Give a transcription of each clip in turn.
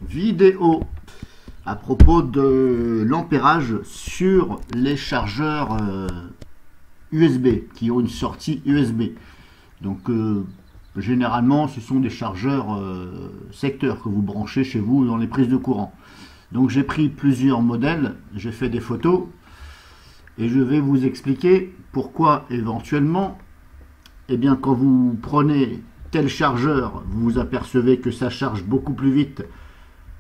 Vidéo à propos de l'ampérage sur les chargeurs USB qui ont une sortie USB. Donc généralement ce sont des chargeurs secteurs que vous branchez chez vous dans les prises de courant. Donc j'ai pris plusieurs modèles, j'ai fait des photos et je vais vous expliquer pourquoi éventuellement, eh bien, quand vous prenez tel chargeur, vous vous apercevez que ça charge beaucoup plus vite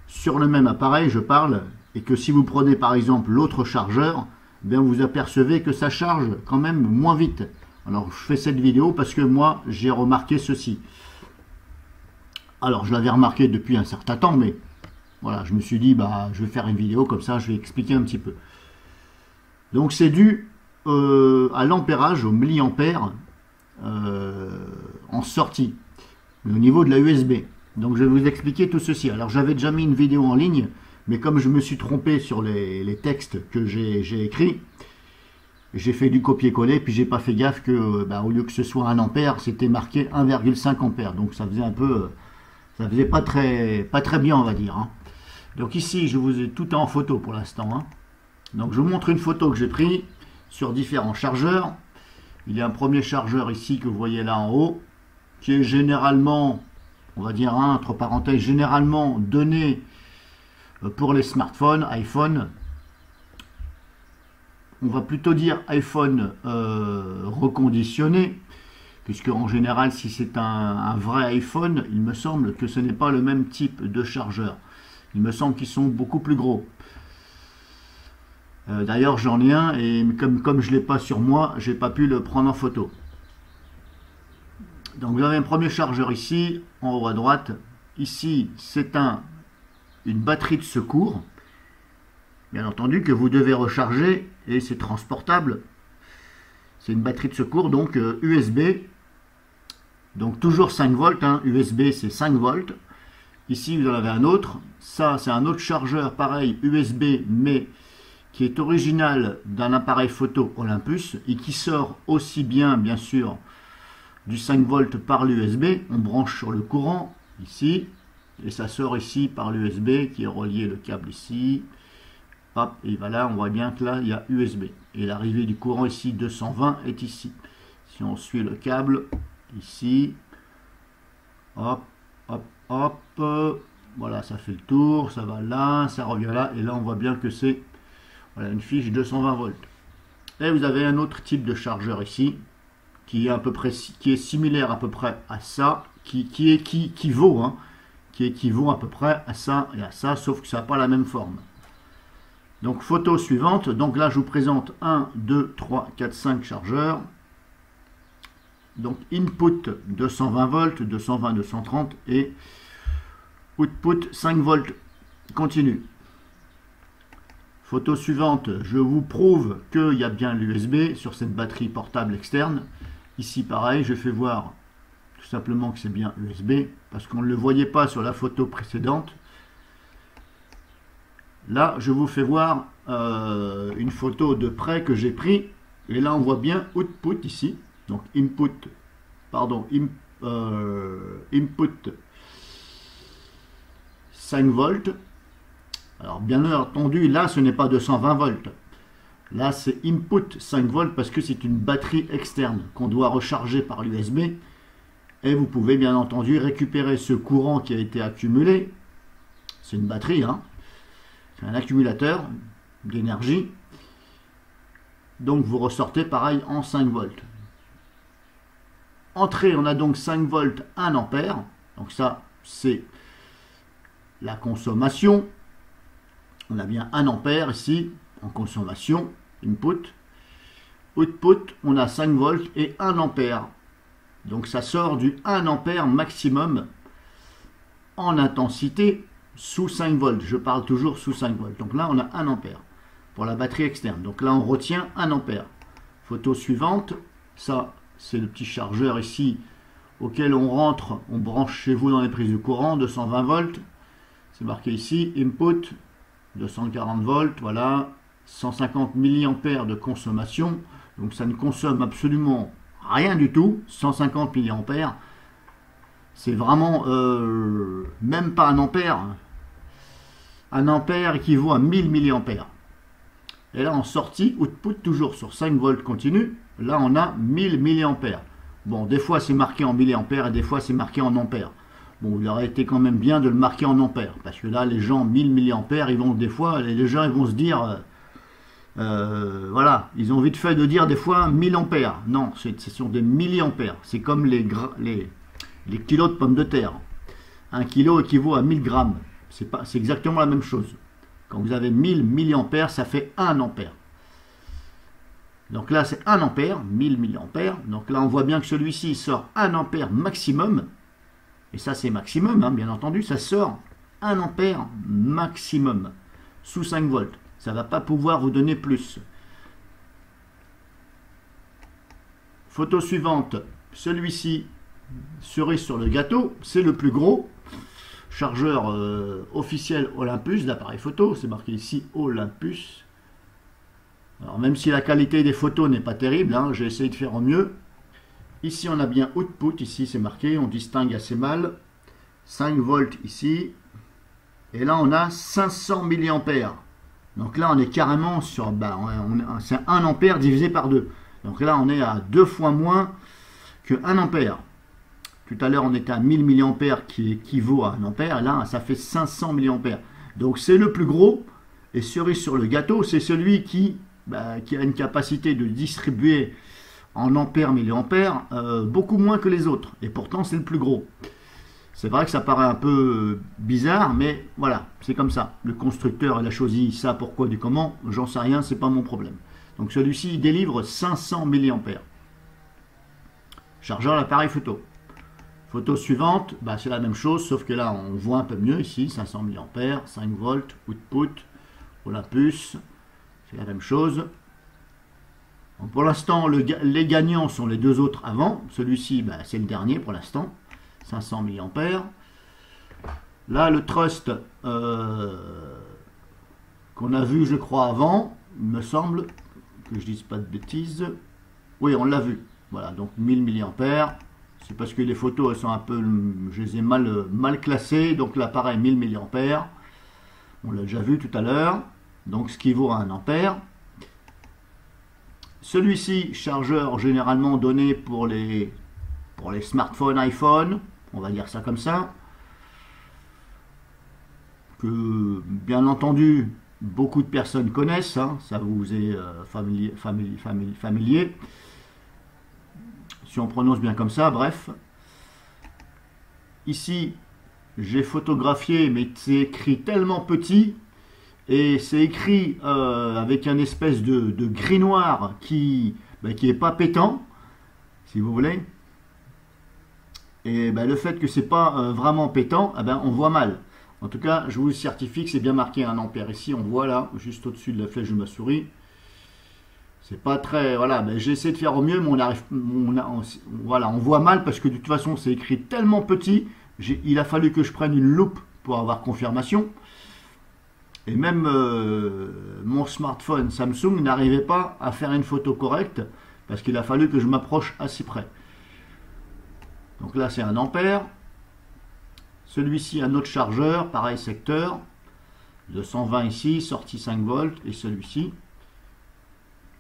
sur le même appareil, je parle, et que si vous prenez par exemple l'autre chargeur, eh bien, vous apercevez que ça charge quand même moins vite. Alors je fais cette vidéo parce que moi j'ai remarqué ceci. Alors je l'avais remarqué depuis un certain temps, mais voilà, je me suis dit bah je vais faire une vidéo comme ça, je vais expliquer un petit peu. Donc c'est dû à l'ampérage, au milliampère en sortie, mais au niveau de la USB. Donc je vais vous expliquer tout ceci. Alors j'avais déjà mis une vidéo en ligne, mais comme je me suis trompé sur les textes que j'ai écrits, j'ai fait du copier-coller, puis j'ai pas fait gaffe que au lieu que ce soit 1 ampère, c'était marqué 1,5 ampère. Donc ça faisait un peu, ça faisait pas très bien, on va dire. Hein. Donc ici, je vous ai tout en photo pour l'instant. Hein. Donc je vous montre une photo que j'ai prise sur différents chargeurs. Il y a un premier chargeur ici que vous voyez là en haut, qui est généralement, on va dire entre parenthèses, généralement donné pour les smartphones, iPhone. On va plutôt dire iPhone reconditionné, puisque en général, si c'est un vrai iPhone, il me semble que ce n'est pas le même type de chargeur. Il me semble qu'ils sont beaucoup plus gros. D'ailleurs, j'en ai un, et comme je ne l'ai pas sur moi, j'ai pas pu le prendre en photo. Donc vous avez un premier chargeur ici, en haut à droite. Ici, c'est une batterie de secours. Bien entendu que vous devez recharger, et c'est transportable. C'est une batterie de secours, donc USB. Donc toujours 5 volts, hein. USB c'est 5 volts. Ici vous en avez un autre. Ça c'est un autre chargeur, pareil, USB, mais qui est original d'un appareil photo Olympus, et qui sort aussi bien sûr du 5 volts par l'USB. On branche sur le courant, ici, et ça sort ici par l'USB, qui est relié le câble ici. Hop, et voilà, on voit bien que là, il y a USB. Et l'arrivée du courant ici, 220, est ici. Si on suit le câble, ici, hop, hop, hop, voilà, ça fait le tour, ça va là, ça revient là, et là, on voit bien que c'est voilà, une fiche 220 volts. Et vous avez un autre type de chargeur ici, qui est à peu près, qui est similaire à peu près à ça, qui équivaut à peu près à ça et à ça, sauf que ça n'a pas la même forme. Donc photo suivante, donc là je vous présente 1, 2, 3, 4, 5 chargeurs. Donc input 220 volts, 220, 230 et output 5 volts continu. Photo suivante, je vous prouve qu'il y a bien l'USB sur cette batterie portable externe. Ici pareil, je fais voir tout simplement que c'est bien USB, parce qu'on ne le voyait pas sur la photo précédente. Là, je vous fais voir une photo de près que j'ai pris. Et là, on voit bien output ici. Donc, input 5 volts. Alors, bien entendu, là, ce n'est pas 220 volts. Là, c'est input 5 volts parce que c'est une batterie externe qu'on doit recharger par l'USB. Et vous pouvez, bien entendu, récupérer ce courant qui a été accumulé. C'est une batterie, hein. C'est un accumulateur d'énergie. Donc vous ressortez pareil en 5 volts. Entrée, on a donc 5 volts, 1 ampère. Donc ça, c'est la consommation. On a bien 1 ampère ici en consommation, input. Output, on a 5 volts et 1 ampère. Donc ça sort du 1 ampère maximum en intensité sous 5 volts, je parle toujours sous 5 volts. Donc là, on a 1 ampère pour la batterie externe. Donc là, on retient 1 ampère. Photo suivante, ça, c'est le petit chargeur ici auquel on rentre, on branche chez vous dans les prises de courant, 220 volts. C'est marqué ici, input, 240 volts, voilà, 150 milliampères de consommation. Donc ça ne consomme absolument rien du tout, 150 milliampères. C'est vraiment même pas 1 ampère. 1 ampère équivaut à 1000 milliampères. Et là, en sortie, output, toujours sur 5 volts continu, là, on a 1000 milliampères. Bon, des fois, c'est marqué en milliampères et des fois, c'est marqué en ampères. Bon, il aurait été quand même bien de le marquer en ampères. Parce que là, les gens, 1000 milliampères, ils vont, des fois, les gens, ils vont se dire, voilà, ils ont vite fait de dire des fois 1000 ampères. Non, ce sont des milliampères. C'est comme les kilos de pommes de terre. 1 kilo équivaut à 1000 grammes. C'est exactement la même chose. Quand vous avez 1000 milliampères, ça fait 1 ampère. Donc là, c'est 1 ampère, 1000 milliampères. Donc là, on voit bien que celui-ci sort 1 ampère maximum. Et ça, c'est maximum, hein, bien entendu. Ça sort 1 ampère maximum sous 5 volts. Ça ne va pas pouvoir vous donner plus. Photo suivante. Celui-ci, cerise sur le gâteau, c'est le plus gros. Chargeur officiel Olympus d'appareil photo, c'est marqué ici Olympus. Alors même si la qualité des photos n'est pas terrible, hein, j'ai essayé de faire au mieux. Ici on a bien output, ici c'est marqué, on distingue assez mal. 5 volts ici. Et là on a 500 milliampères. Donc là on est carrément sur, c'est 1 ampère divisé par 2. Donc là on est à 2 fois moins que 1 ampère. Tout à l'heure, on était à 1000 milliampères qui équivaut à 1 ampère. Et là, ça fait 500 milliampères. Donc, c'est le plus gros. Et cerise sur le gâteau, c'est celui qui a une capacité de distribuer en ampères, milliampères, beaucoup moins que les autres. Et pourtant, c'est le plus gros. C'est vrai que ça paraît un peu bizarre, mais voilà, c'est comme ça. Le constructeur, il a choisi ça, pourquoi, du comment, j'en sais rien, c'est pas mon problème. Donc, celui-ci, il délivre 500 milliampères. Chargeur l'appareil photo. Photo suivante, c'est la même chose, sauf que là, on voit un peu mieux ici, 500 mA, 5 volts, output, Olympus, c'est la même chose. Donc pour l'instant, les gagnants sont les deux autres avant. Celui-ci, c'est le dernier pour l'instant, 500 mA. Là, le Trust qu'on a vu, je crois, avant, il me semble, que je dise pas de bêtises. Oui, on l'a vu. Voilà, donc 1000 mA. C'est parce que les photos, elles sont un peu, je les ai mal classées. Donc là, pareil, 1000 mA. On l'a déjà vu tout à l'heure. Donc, ce qui vaut à 1 ampère. Celui-ci, chargeur généralement donné pour les smartphones iPhone. On va dire ça comme ça. Que, bien entendu, beaucoup de personnes connaissent. Hein, ça vous est familier. Si on prononce bien comme ça, bref. Ici, j'ai photographié, mais c'est écrit tellement petit, et c'est écrit avec un espèce de gris noir qui est pas pétant, si vous voulez. Et le fait que c'est pas vraiment pétant, on voit mal. En tout cas, je vous certifie que c'est bien marqué 1 ampère. Ici, on voit là, juste au-dessus de la flèche de ma souris. C'est pas très... Voilà, j'ai essayé de faire au mieux, mais on voit mal parce que de toute façon, c'est écrit tellement petit. Il a fallu que je prenne une loupe pour avoir confirmation. Et même mon smartphone Samsung n'arrivait pas à faire une photo correcte parce qu'il a fallu que je m'approche assez près. Donc là, c'est 1 ampère. Celui-ci, un autre chargeur, pareil secteur. 220 ici, sortie 5 volts. Et celui-ci...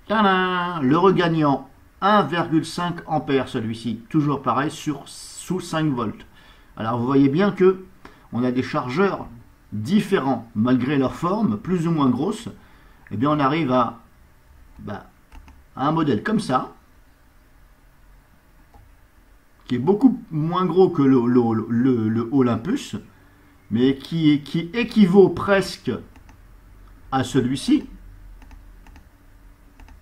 Tadam, le regagnant 1,5 ampères celui-ci, toujours pareil sous 5 volts. Alors vous voyez bien que on a des chargeurs différents malgré leur forme plus ou moins grosse. Eh bien on arrive à un modèle comme ça qui est beaucoup moins gros que le Olympus, mais qui équivaut presque à celui-ci.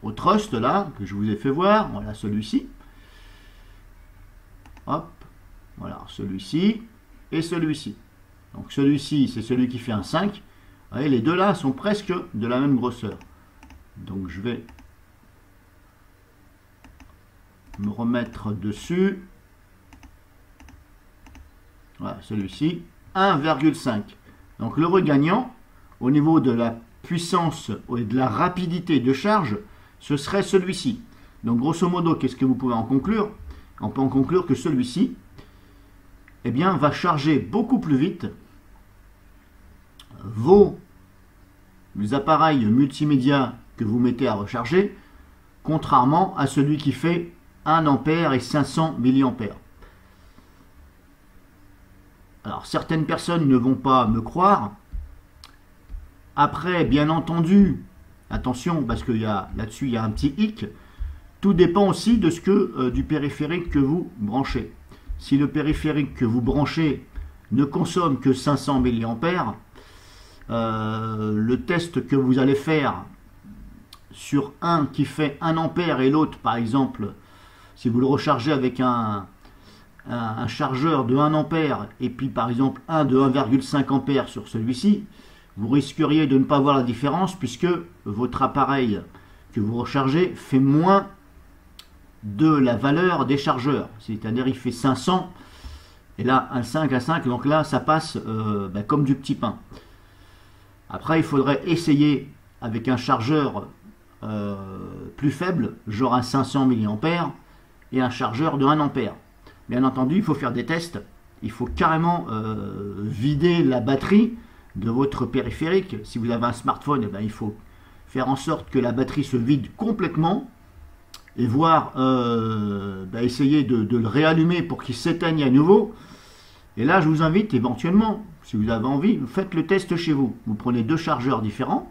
Au Trust là, que je vous ai fait voir, voilà celui-ci. Hop, voilà celui-ci et celui-ci. Donc celui-ci, c'est celui qui fait un 5. Vous voyez, les deux là sont presque de la même grosseur. Donc je vais me remettre dessus. Voilà, celui-ci, 1,5. Donc le regagnant, au niveau de la puissance et de la rapidité de charge, ce serait celui-ci. Donc grosso modo, qu'est-ce que vous pouvez en conclure? On peut en conclure que celui-ci va charger beaucoup plus vite vos appareils multimédia que vous mettez à recharger, contrairement à celui qui fait 1 ampère et 500 milliampères. Alors certaines personnes ne vont pas me croire. Après, bien entendu, attention, parce que là-dessus il y a un petit hic, tout dépend aussi de ce que du périphérique que vous branchez. Si le périphérique que vous branchez ne consomme que 500 milliampères, le test que vous allez faire sur un qui fait 1 ampère et l'autre, par exemple, si vous le rechargez avec un chargeur de 1 ampère et puis par exemple un de 1,5 ampère sur celui-ci, vous risqueriez de ne pas voir la différence puisque votre appareil que vous rechargez fait moins de la valeur des chargeurs. C'est-à-dire il fait 500 et là un 5 à 5, donc là ça passe comme du petit pain. Après il faudrait essayer avec un chargeur plus faible, genre un 500 mA et un chargeur de 1 ampère. Bien entendu, il faut faire des tests. Il faut carrément vider la batterie de votre périphérique. Si vous avez un smartphone, il faut faire en sorte que la batterie se vide complètement et voir, essayer de le réallumer pour qu'il s'éteigne à nouveau. Et là, je vous invite éventuellement, si vous avez envie, faites le test chez vous. Vous prenez 2 chargeurs différents,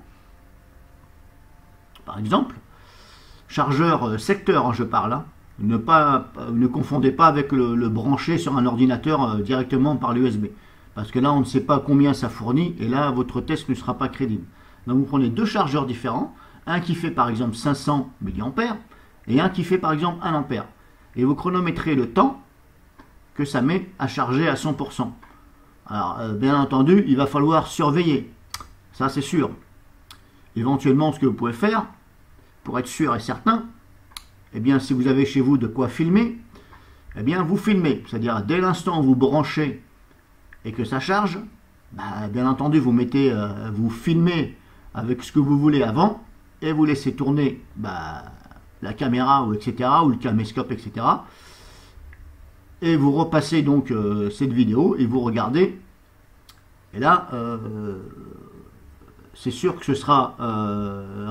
par exemple, chargeur secteur, je parle, hein. Ne confondez pas avec le brancher sur un ordinateur directement par l'USB. Parce que là, on ne sait pas combien ça fournit et là, votre test ne sera pas crédible. Donc, vous prenez 2 chargeurs différents, un qui fait par exemple 500 mA et un qui fait par exemple 1 ampère. Et vous chronométrez le temps que ça met à charger à 100%. Alors, bien entendu, il va falloir surveiller. Ça, c'est sûr. Éventuellement, ce que vous pouvez faire, pour être sûr et certain, eh bien, si vous avez chez vous de quoi filmer, eh bien, vous filmez. C'est-à-dire, dès l'instant où vous branchez et que ça charge, bien entendu, vous filmez avec ce que vous voulez avant et vous laissez tourner la caméra, ou etc., ou le caméscope, etc. Et vous repassez donc cette vidéo et vous regardez. Et là, c'est sûr que ce sera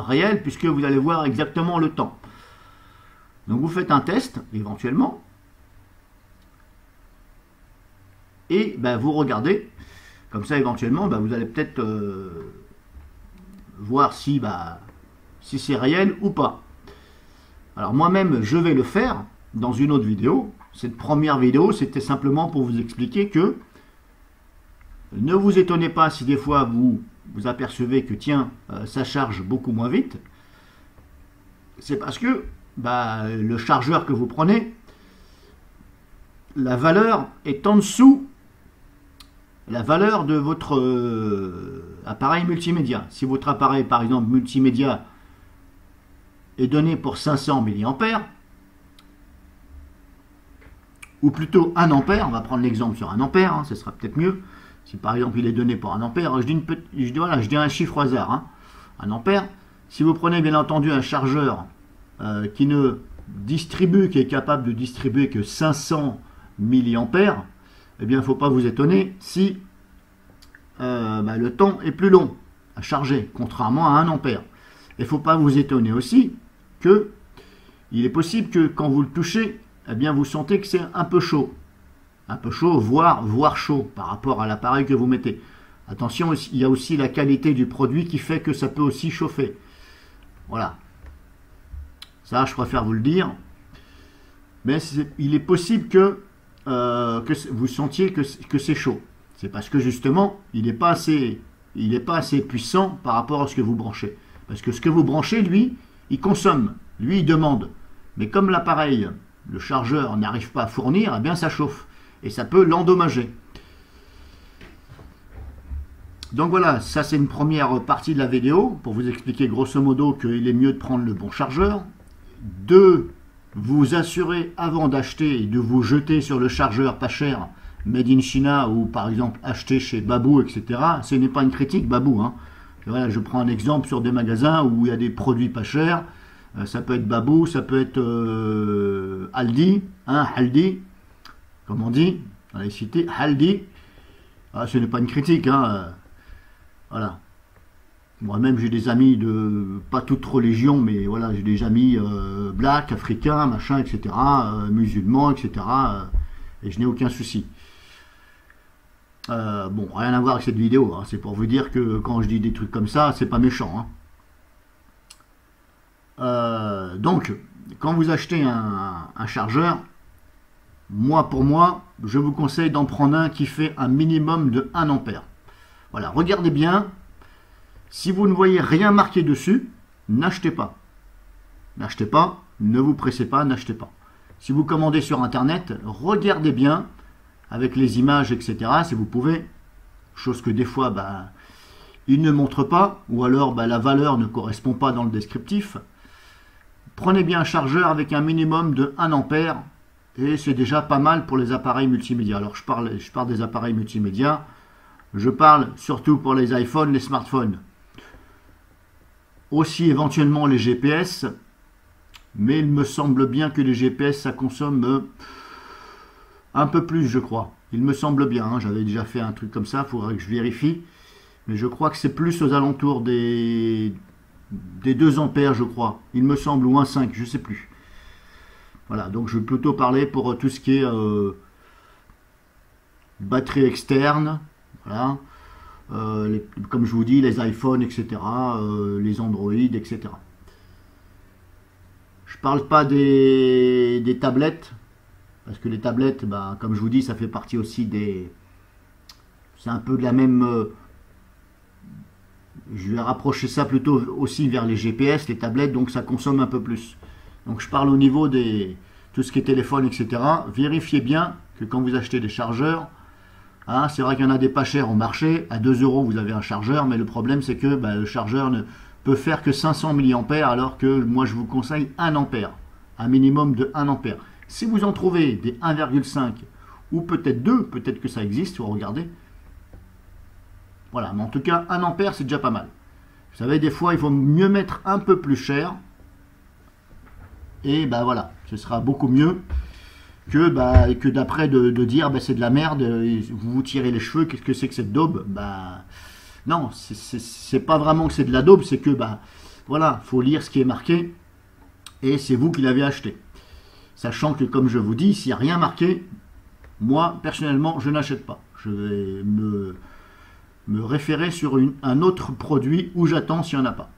réel puisque vous allez voir exactement le temps. Donc vous faites un test, éventuellement, et vous regardez, comme ça éventuellement, vous allez peut-être voir si c'est réel ou pas. Alors moi-même, je vais le faire dans une autre vidéo. Cette première vidéo, c'était simplement pour vous expliquer que ne vous étonnez pas si des fois vous apercevez que tiens, ça charge beaucoup moins vite. C'est parce que le chargeur que vous prenez, la valeur est en dessous la valeur de votre appareil multimédia. Si votre appareil, par exemple, multimédia est donné pour 500 mA, ou plutôt 1 ampère, on va prendre l'exemple sur 1 ampère, hein, ce sera peut-être mieux. Si par exemple il est donné pour 1 ampère, je dis un chiffre au hasard, hein, 1 ampère. Si vous prenez bien entendu un chargeur qui est capable de distribuer que 500 mA, eh bien il ne faut pas vous étonner si le temps est plus long à charger, contrairement à 1 ampère. Il ne faut pas vous étonner aussi que il est possible que quand vous le touchez, eh bien vous sentez que c'est un peu chaud, voire chaud par rapport à l'appareil que vous mettez. Attention, il y a aussi la qualité du produit qui fait que ça peut aussi chauffer. Voilà. Ça, je préfère vous le dire. Mais il est possible que vous sentiez que c'est chaud. C'est parce que justement, il n'est pas assez puissant par rapport à ce que vous branchez. Parce que ce que vous branchez, lui, il consomme. Lui, il demande. Mais comme l'appareil, le chargeur n'arrive pas à fournir, eh bien ça chauffe. Et ça peut l'endommager. Donc voilà, ça c'est une première partie de la vidéo pour vous expliquer grosso modo qu'il est mieux de prendre le bon chargeur. 2, vous assurer avant d'acheter et de vous jeter sur le chargeur pas cher, made in China ou par exemple acheté chez Babou, etc. Ce n'est pas une critique, Babou. Hein. Voilà, je prends un exemple sur des magasins où il y a des produits pas chers. Ça peut être Babou, ça peut être Aldi, hein, Aldi, comme on dit, on va les citer, Aldi. Ah, ce n'est pas une critique, hein. Voilà. Moi-même, j'ai des amis de pas toute religion, mais voilà, j'ai des amis blacks, africains, machin, etc., musulmans, etc., et je n'ai aucun souci. Bon, rien à voir avec cette vidéo, hein, c'est pour vous dire que quand je dis des trucs comme ça, c'est pas méchant. Hein. Donc, quand vous achetez un chargeur, pour moi, je vous conseille d'en prendre un qui fait un minimum de 1 ampère. Voilà, regardez bien. Si vous ne voyez rien marqué dessus, n'achetez pas. N'achetez pas, ne vous pressez pas, n'achetez pas. Si vous commandez sur Internet, regardez bien avec les images, etc. Si vous pouvez, chose que des fois, ils ne montrent pas, ou alors la valeur ne correspond pas dans le descriptif. Prenez bien un chargeur avec un minimum de 1 ampère, et c'est déjà pas mal pour les appareils multimédia. Alors je parle des appareils multimédia, je parle surtout pour les iPhones, les smartphones. Aussi éventuellement les GPS, mais il me semble bien que les GPS ça consomme un peu plus, je crois. Il me semble bien, hein, j'avais déjà fait un truc comme ça, il faudrait que je vérifie, mais je crois que c'est plus aux alentours des 2 ampères, je crois, il me semble, ou 1,5, je sais plus. Voilà, donc je vais plutôt parler pour tout ce qui est batterie externe, voilà. Comme je vous dis, les iPhones, etc., les Android, etc. Je parle pas des tablettes, parce que les tablettes, comme je vous dis, ça fait partie aussi des... C'est un peu de la même... je vais rapprocher ça plutôt aussi vers les GPS, les tablettes, donc ça consomme un peu plus. Donc je parle au niveau des... tout ce qui est téléphone, etc. Vérifiez bien que quand vous achetez des chargeurs, hein, c'est vrai qu'il y en a des pas chers au marché, à 2 € vous avez un chargeur, mais le problème c'est que le chargeur ne peut faire que 500 mAh, alors que moi je vous conseille 1 ampère, un minimum de 1 ampère. Si vous en trouvez des 1,5 ou peut-être 2, peut-être que ça existe, vous regardez. Voilà, mais en tout cas 1 ampère c'est déjà pas mal. Vous savez, des fois il faut mieux mettre un peu plus cher, et voilà, ce sera beaucoup mieux que d'après de dire c'est de la merde, vous vous tirez les cheveux, qu'est-ce que c'est que cette daube? Non, c'est pas vraiment que c'est de la daube, c'est que voilà, faut lire ce qui est marqué, et c'est vous qui l'avez acheté. Sachant que, comme je vous dis, s'il n'y a rien marqué, moi personnellement je n'achète pas. Je vais me référer sur un autre produit où j'attends s'il n'y en a pas.